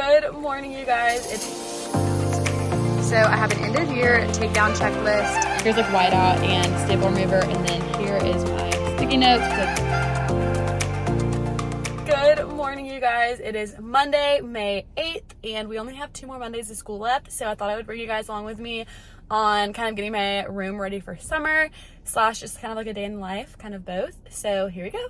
Good morning, you guys. So I have an end of year takedown checklist. Here's like whiteout and staple remover, and then here is my sticky notes. Good morning, you guys. It is Monday, May 8th, and we only have 2 more Mondays of school left, so I thought I would bring you guys along with me on kind of getting my room ready for summer / just kind of like a day in life, kind of both. So here we go.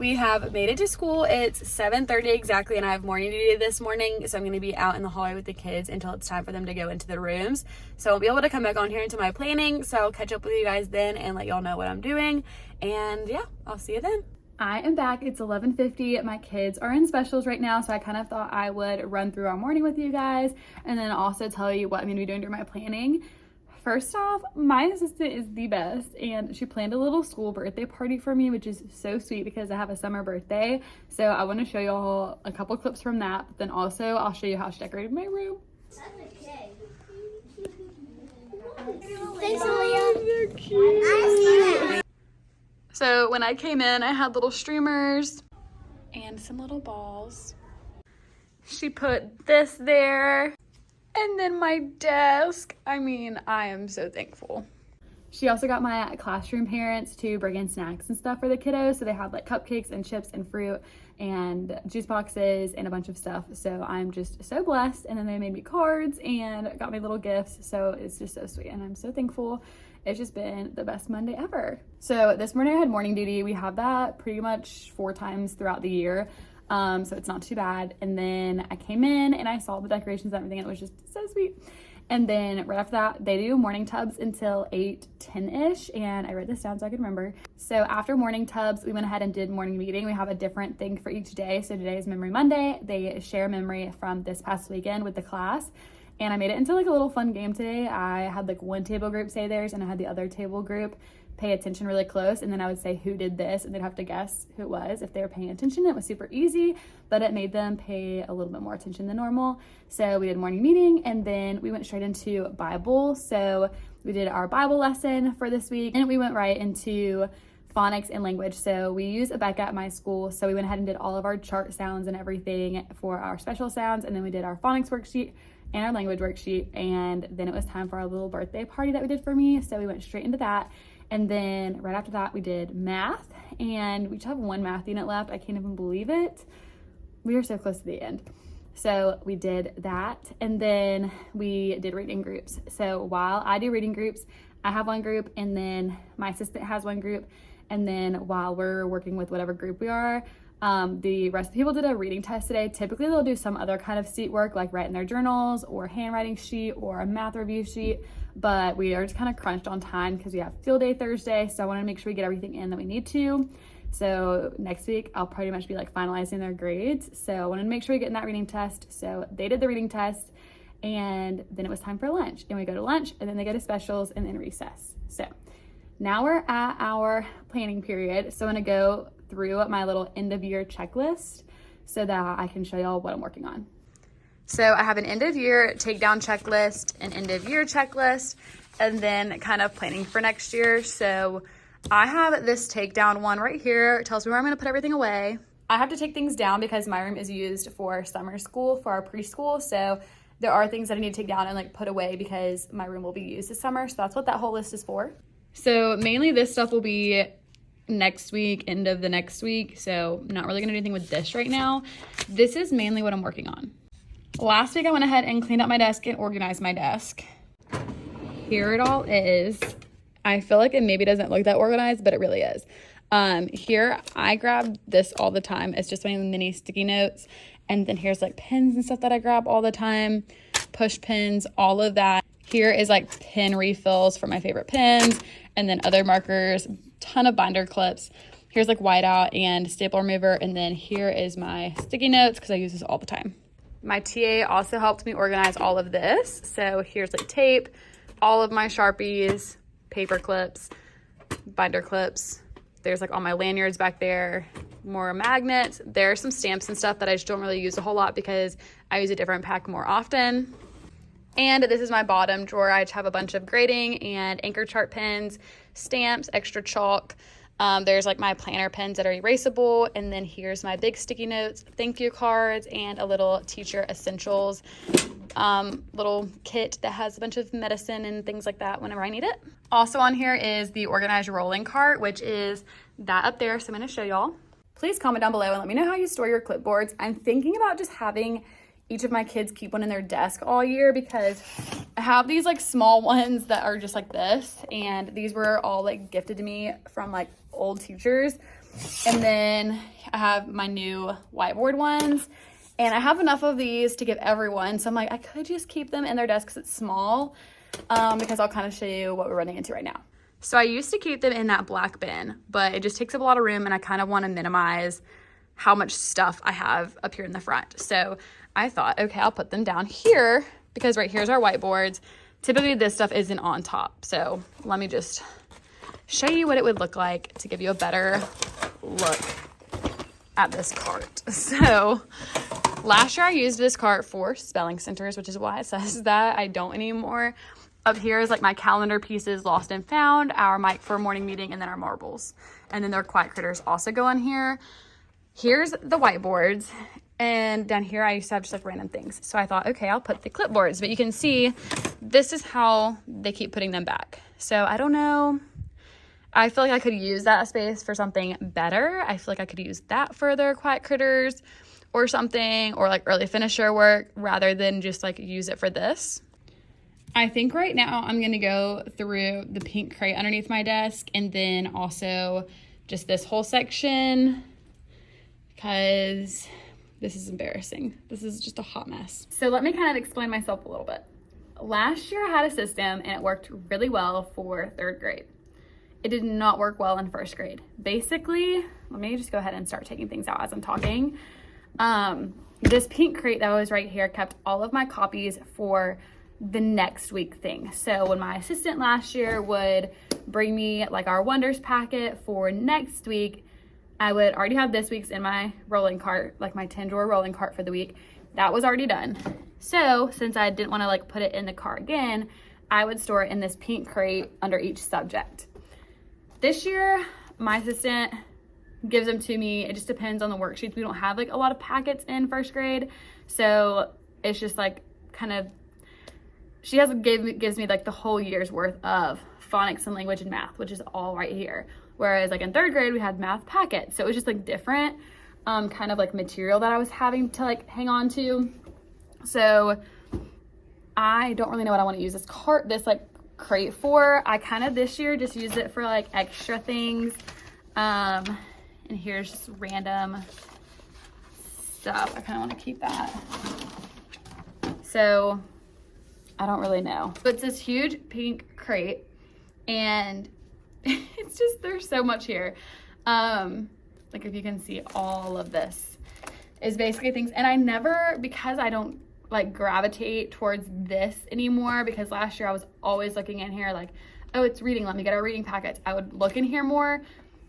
We have made it to school. It's 7:30 exactly, and I have morning duty this morning, so I'm going to be out in the hallway with the kids until it's time for them to go into their rooms. So I'll be able to come back on here into my planning, so I'll catch up with you guys then and let y'all know what I'm doing. And yeah, I'll see you then. I am back. It's 11:50. My kids are in specials right now, so I kind of thought I would run through our morning with you guys and then also tell you what I'm going to be doing during my planning. First off, my assistant is the best, and she planned a little school birthday party for me, which is so sweet because I have a summer birthday. So I want to show y'all a couple clips from that, but then also I'll show you how she decorated my room. Thanks, Aaliyah. So when I came in, I had little streamers and some little balls. She put this there. And then my desk. I mean, I am so thankful. She also got my classroom parents to bring in snacks and stuff for the kiddos. So they had like cupcakes and chips and fruit and juice boxes and a bunch of stuff. So I'm just so blessed. And then they made me cards and got me little gifts. So it's just so sweet. And I'm so thankful. It's just been the best Monday ever. So this morning I had morning duty. We have that pretty much 4 times throughout the year. So it's not too bad. And then I came in and I saw the decorations and everything, and it was just so sweet. And then right after that, they do morning tubs until 8:10-ish, and I wrote this down so I could remember. So after morning tubs, we went ahead and did morning meeting. We have a different thing for each day. So today is Memory Monday. They share a memory from this past weekend with the class, and I made it into like a little fun game today. I had like one table group say theirs, and I had the other table group pay attention really close, and then I would say who did this, and they'd have to guess who it was if they were paying attention. It was super easy, but it made them pay a little bit more attention than normal. So we did morning meeting, and then we went straight into Bible. So we did our Bible lesson for this week, and we went right into phonics and language. So we use Abeka at my school, so we went ahead and did all of our chart sounds and everything for our special sounds, and then we did our phonics worksheet and our language worksheet, and then it was time for our little birthday party that we did for me, so we went straight into that. And then right after that, we did math, and we just have 1 math unit left. I can't even believe it. We are so close to the end. So we did that, and then we did reading groups. So while I do reading groups, I have 1 group, and then my assistant has 1 group. And then while we're working with whatever group we are, the rest of the people did a reading test today. Typically they'll do some other kind of seat work, like write in their journals or handwriting sheet or a math review sheet, but we are just kind of crunched on time because we have field day Thursday. So I want to make sure we get everything in that we need to. So next week I'll pretty much be like finalizing their grades. So I wanted to make sure we get in that reading test. So they did the reading test, and then it was time for lunch, and we go to lunch, and then they go to specials, and then recess. So now we're at our planning period. So I'm gonna go through my little end of year checklist so that I can show y'all what I'm working on. So I have an end of year takedown checklist, an end of year checklist, and then kind of planning for next year. So I have this takedown one right here. It tells me where I'm gonna put everything away. I have to take things down because my room is used for summer school, for our preschool. So there are things that I need to take down and like put away because my room will be used this summer. So that's what that whole list is for. So mainly this stuff will be next week, end of the next week. So I'm not really gonna do anything with this right now. This is mainly what I'm working on. Last week I went ahead and cleaned up my desk and organized my desk. Here it all is. I feel like it maybe doesn't look that organized, but it really is. Here I grab this all the time. It's just my mini sticky notes. And then here's like pens and stuff that I grab all the time. Push pins, all of that. Here is like pen refills for my favorite pens, and then other markers, ton of binder clips. Here's like whiteout and staple remover, and then here is my sticky notes because I use this all the time. My TA also helped me organize all of this. So here's like tape, all of my Sharpies, paper clips, binder clips. There's like all my lanyards back there, more magnets. There are some stamps and stuff that I just don't really use a whole lot because I use a different pack more often. And this is my bottom drawer. I just have a bunch of grading and anchor chart pens, stamps, extra chalk, There's like my planner pens that are erasable, and then here's my big sticky notes, thank you cards, and a little teacher essentials little kit that has a bunch of medicine and things like that whenever I need it. Also on here is the organized rolling cart, which is that up there, so I'm going to show y'all. Please comment down below and let me know how you store your clipboards. I'm thinking about just having each of my kids keep one in their desk all year, because I have these like small ones that are just like this, and these were all like gifted to me from like old teachers. And then I have my new whiteboard ones, and I have enough of these to give everyone. So I'm like, I could just keep them in their desk because it's small, because I'll kind of show you what we're running into right now. So I used to keep them in that black bin, but it just takes up a lot of room, and I kind of want to minimize how much stuff I have up here in the front. So I thought, okay, I'll put them down here, because right here's our whiteboards. Typically this stuff isn't on top. So let me just show you what it would look like to give you a better look at this cart. So last year I used this cart for spelling centers, which is why it says that. I don't anymore. Up here is like my calendar pieces, lost and found, our mic for morning meeting, and then our marbles. And then their quiet critters also go on here. Here's the whiteboards. And down here, I used to have just like random things. So I thought, okay, I'll put the clipboards. But you can see, this is how they keep putting them back. So I don't know. I feel like I could use that space for something better. I feel like I could use that for their quiet critters or something, or like early finisher work, rather than just like use it for this. I think right now I'm going to go through the pink crate underneath my desk, and then also just this whole section, because this is embarrassing. This is just a hot mess. So let me kind of explain myself a little bit. Last year I had a system, and it worked really well for 3rd grade. It did not work well in 1st grade. Basically, let me just go ahead and start taking things out as I'm talking. This pink crate that was right here kept all of my copies for the next week thing. So when my assistant last year would bring me like our Wonders packet for next week, I would already have this week's in my rolling cart, like my 10-drawer rolling cart for the week. That was already done. So since I didn't want to like put it in the cart again, I would store it in this pink crate under each subject. This year, my assistant gives them to me. It just depends on the worksheets. We don't have like a lot of packets in 1st grade. So it's just like kind of, she gives me like the whole year's worth of phonics and language and math, which is all right here. Whereas like in 3rd grade, we had math packets. So it was just like different kind of like material that I was having to like hang on to. So I don't really know what I want to use this like crate for. I kind of this year just used it for like extra things. And here's just random stuff. I kind of want to keep that. So I don't really know. But it's this huge pink crate, and it's just, there's so much here. Like if you can see, all of this is basically things. And I never, because I don't like gravitate towards this anymore, because last year I was always looking in here like, oh, it's reading, let me get our reading packets. I would look in here more.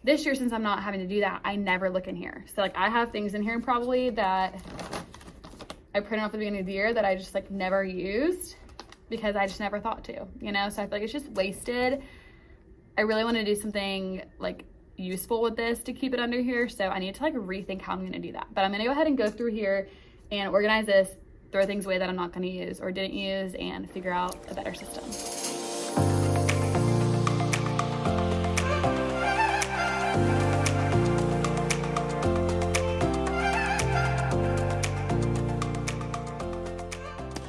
This year, since I'm not having to do that, I never look in here. So like I have things in here probably that I printed off at the beginning of the year that I just like never used, because I just never thought to, you know? So I feel like it's just wasted. I really want to do something like useful with this to keep it under here. So I need to like rethink how I'm going to do that. But I'm going to go ahead and go through here and organize this, throw things away that I'm not going to use or didn't use, and figure out a better system.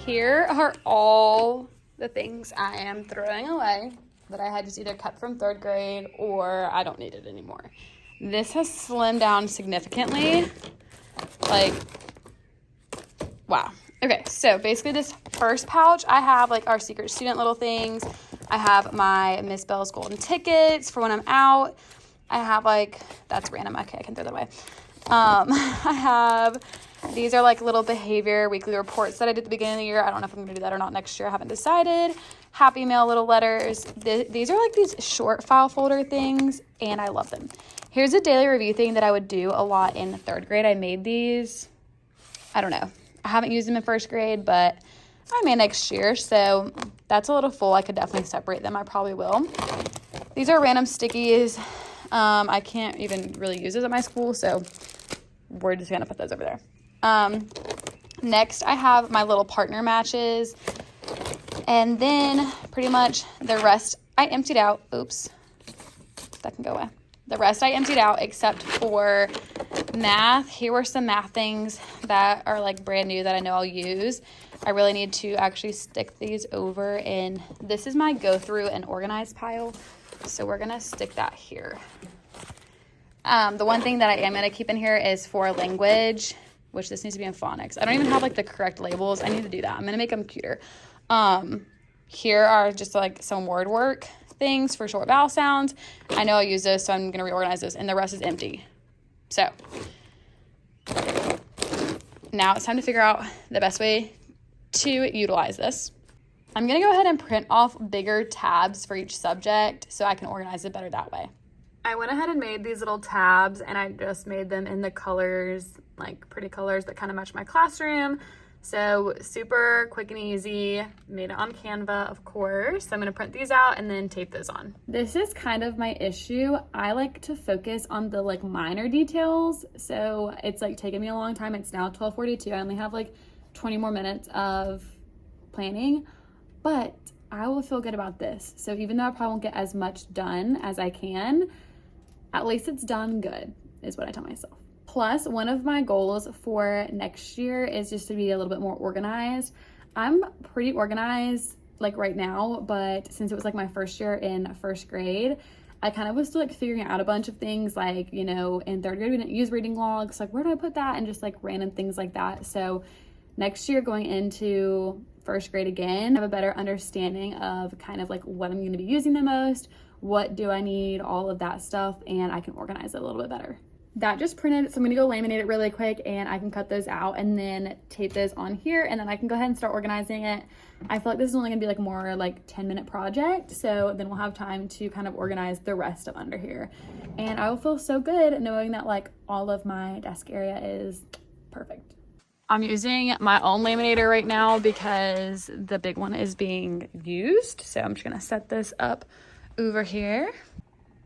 Here are all the things I am throwing away that I had just either kept from 3rd grade or I don't need it anymore. This has slimmed down significantly. Like, wow. Okay, so basically this first pouch, I have like our secret student little things. I have my Miss Bell's golden tickets for when I'm out. I have like, that's random. Okay, I can throw that away. I have, these are like little behavior weekly reports that I did at the beginning of the year. I don't know if I'm going to do that or not next year. I haven't decided. Happy Mail little letters. These are like these short file folder things, and I love them. Here's a daily review thing that I would do a lot in 3rd grade. I made these, I don't know. I haven't used them in 1st grade, but I may next year. So that's a little full. I could definitely separate them. I probably will. These are random stickies. I can't even really use those at my school, so we're just gonna put those over there. Next, I have my little partner matches, and then pretty much the rest I emptied out. Oops, that can go away. The rest I emptied out except for math. Here were some math things that are like brand new that I know I'll use. I really need to actually stick these over, and this is my go through and organize pile. So we're gonna stick that here. The one thing that I am gonna keep in here is for language, which this needs to be in phonics. I don't even have like the correct labels. I need to do that. I'm gonna make them cuter. Here are just like some word work things for short vowel sounds. I know I'll use this, so I'm gonna reorganize this, and the rest is empty. So now it's time to figure out the best way to utilize this. I'm gonna go ahead and print off bigger tabs for each subject so I can organize it better that way. I went ahead and made these little tabs, and I just made them in the colors, like pretty colors that kind of match my classroom. So super quick and easy. Made it on Canva, of course. So I'm gonna print these out and then tape those on. This is kind of my issue. I like to focus on the like minor details. So it's like taking me a long time. It's now 12:42. I only have like 20 more minutes of planning, but I will feel good about this. So even though I probably won't get as much done as I can, at least it's done good, is what I tell myself. Plus, one of my goals for next year is just to be a little bit more organized. I'm pretty organized like right now, but since it was like my first year in first grade, I kind of was still like figuring out a bunch of things, like, you know, in third grade we didn't use reading logs, like where do I put that, and just like random things like that. So next year going into first grade again, I have a better understanding of kind of like what I'm going to be using the most, what do I need, all of that stuff, and I can organize it a little bit better. That just printed, so I'm gonna go laminate it really quick, and I can cut those out and then tape those on here, and then I can go ahead and start organizing it. I feel like this is only gonna be like more like 10-minute project, so then we'll have time to kind of organize the rest of under here. And I will feel so good knowing that like all of my desk area is perfect. I'm using my own laminator right now because the big one is being used, so I'm just gonna set this up over here.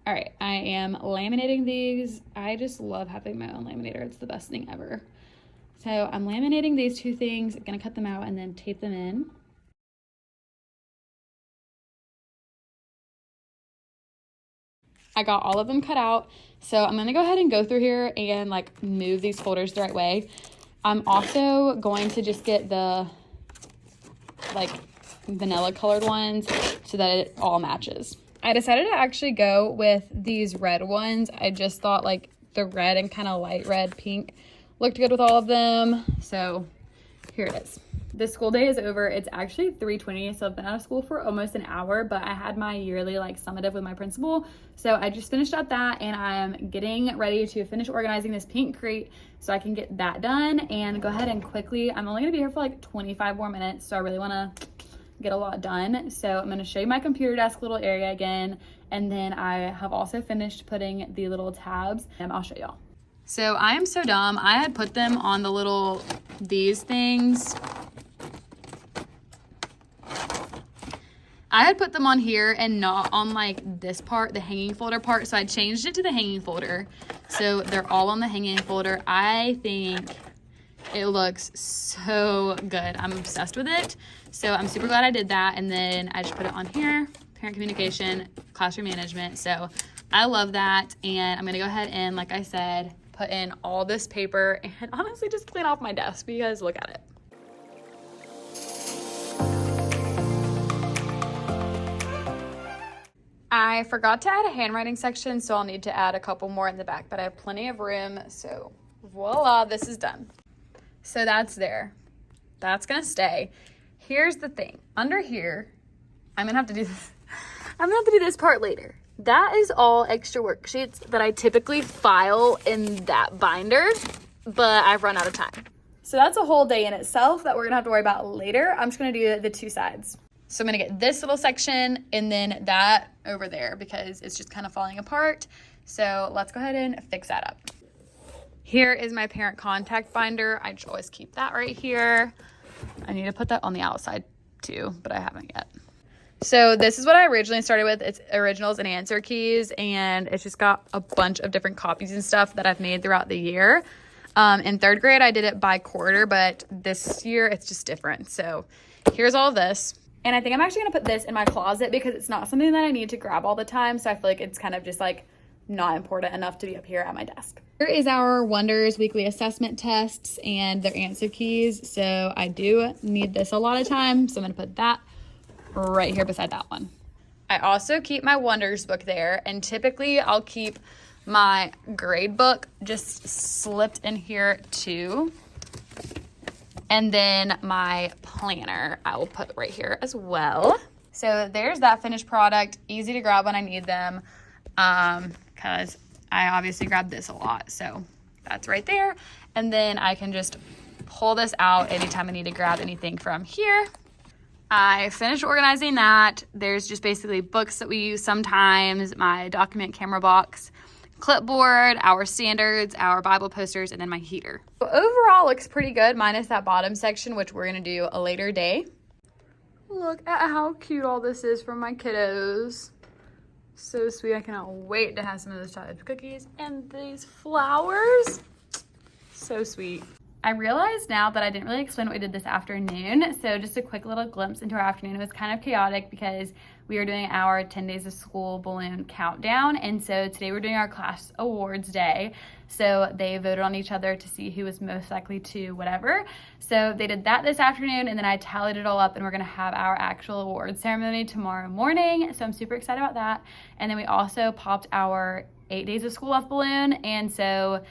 All right, I am laminating these. I just love having my own laminator. It's the best thing ever. So I'm laminating these two things. I'm gonna cut them out and then tape them in. I got all of them cut out. So I'm gonna go ahead and go through here and like move these folders the right way. I'm also going to just get the like vanilla colored ones so that it all matches. I decided to actually go with these red ones. I just thought like the red and kind of light red pink looked good with all of them. So here it is. The school day is over. It's actually 3:20, so I've been out of school for almost an hour, but I had my yearly like summative with my principal. So I just finished up that, and I'm getting ready to finish organizing this pink crate so I can get that done and go ahead and quickly, I'm only gonna be here for like 25 more minutes, so I really wanna get a lot done. So I'm going to show you my computer desk little area again, and then I have also finished putting the little tabs, and I'll show y'all. So I am so dumb. I had put them on the little these things. I had put them on here and not on like this part, the hanging folder part. So I changed it to the hanging folder. So they're all on the hanging folder. I think it looks so good. I'm obsessed with it. So I'm super glad I did that. And then I just put it on here, parent communication, classroom management. So I love that. And I'm gonna go ahead and, like I said, put in all this paper and honestly just clean off my desk because look at it. I forgot to add a handwriting section, so I'll need to add a couple more in the back, but I have plenty of room. So voila, this is done. So that's there. That's gonna stay. Here's the thing. Under here, I'm gonna have to do this. I'm gonna have to do this part later. That is all extra worksheets that I typically file in that binder, but I've run out of time. So that's a whole day in itself that we're gonna have to worry about later. I'm just gonna do the two sides. So I'm gonna get this little section and then that over there because it's just kind of falling apart. So let's go ahead and fix that up. Here is my parent contact binder. I just always keep that right here. I need to put that on the outside too, but I haven't yet. So this is what I originally started with. It's originals and answer keys, and it's just got a bunch of different copies and stuff that I've made throughout the year. In 3rd grade, I did it by quarter, but this year it's just different. So here's all this. And I think I'm actually going to put this in my closet because it's not something that I need to grab all the time. So I feel like it's kind of just like not important enough to be up here at my desk. Here is our Wonders weekly assessment tests and their answer keys. So I do need this a lot of times. So I'm going to put that right here beside that one. I also keep my Wonders book there, and typically I'll keep my grade book just slipped in here too. And then my planner I will put right here as well. So there's that finished product, easy to grab when I need them, because I obviously grab this a lot. So that's right there. And then I can just pull this out anytime I need to grab anything from here. I finished organizing that. There's just basically books that we use sometimes, my document camera box, clipboard, our standards, our Bible posters, and then my heater. So overall looks pretty good, minus that bottom section, which we're gonna do a later day. Look at how cute all this is for my kiddos. So sweet. I cannot wait to have some of those chocolate cookies and these flowers. So sweet. I realized now that I didn't really explain what we did this afternoon. So just a quick little glimpse into our afternoon. It was kind of chaotic because we were doing our 10 days of school balloon countdown. And so today we're doing our class awards day. So they voted on each other to see who was most likely to whatever. So they did that this afternoon, and then I tallied it all up, and we're gonna have our actual awards ceremony tomorrow morning. So I'm super excited about that. And then we also popped our 8 days of school off balloon. And so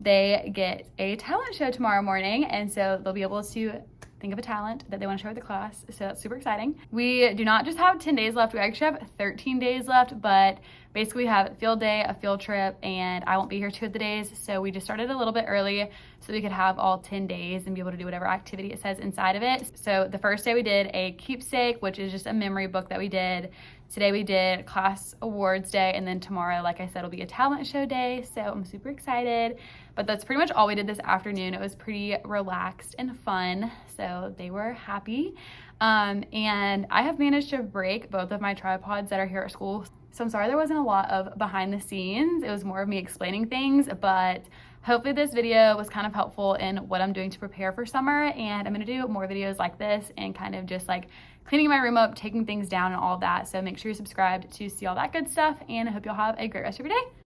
they get a talent show tomorrow morning, and so they'll be able to think of a talent that they want to share with the class. So that's super exciting. We do not just have 10 days left, we actually have 13 days left, but basically we have field day, a field trip, and I won't be here 2 of the days. So we just started a little bit early so we could have all 10 days and be able to do whatever activity it says inside of it. So the first day we did a keepsake, which is just a memory book that we did. Today we did class awards day, and then tomorrow, like I said, will be a talent show day. So I'm super excited. But that's pretty much all we did this afternoon. It was pretty relaxed and fun, so they were happy. And I have managed to break both of my tripods that are here at school. So I'm sorry there wasn't a lot of behind the scenes. It was more of me explaining things, but hopefully this video was kind of helpful in what I'm doing to prepare for summer. And I'm gonna do more videos like this and kind of just like cleaning my room up, taking things down and all of that. So make sure you're subscribed to see all that good stuff, and I hope you'll have a great rest of your day.